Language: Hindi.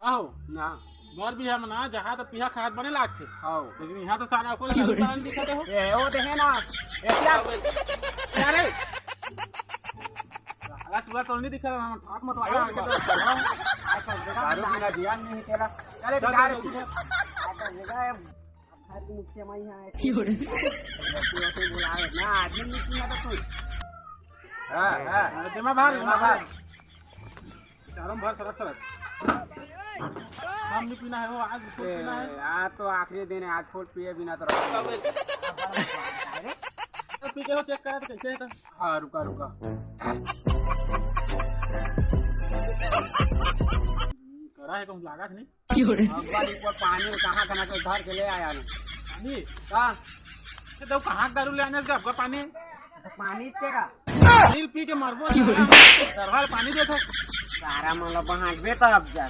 आहो ना मोर भी हम ना जहाँ तो पिहा खात बने लागथे हाउ लेकिन यहाँ तो सारा कोई दारू तारा नहीं दिखते हो ए वो देखे ना एकला अरे साला टूरा तो नहीं दिखा हम ठाक मत लगा दारू बिना जियान नहीं तेरा चले बिहार की आता जगह है घर की मुख्य माई है तो बुलाए ना आदमी नहीं सुना तो तू हां जमा भार चारों भर सरक सरक हम नहीं पीना है वो आज फुल पीना है आज तो आखिरी दिन है आज फुल पिए बिना तो पी के हो चेक करा तो कैसे है तो हाँ रुका रुका करा है कौन लागा नहीं भगवान ऊपर पानी कहाँ कहाँ के भर के ले आया ना पानी का तो कहाँ दारू ले आने का आपका पानी पानी चेगा नील पी के मरबो सरवाल पानी देता सारा मतलब बांट बे तब जा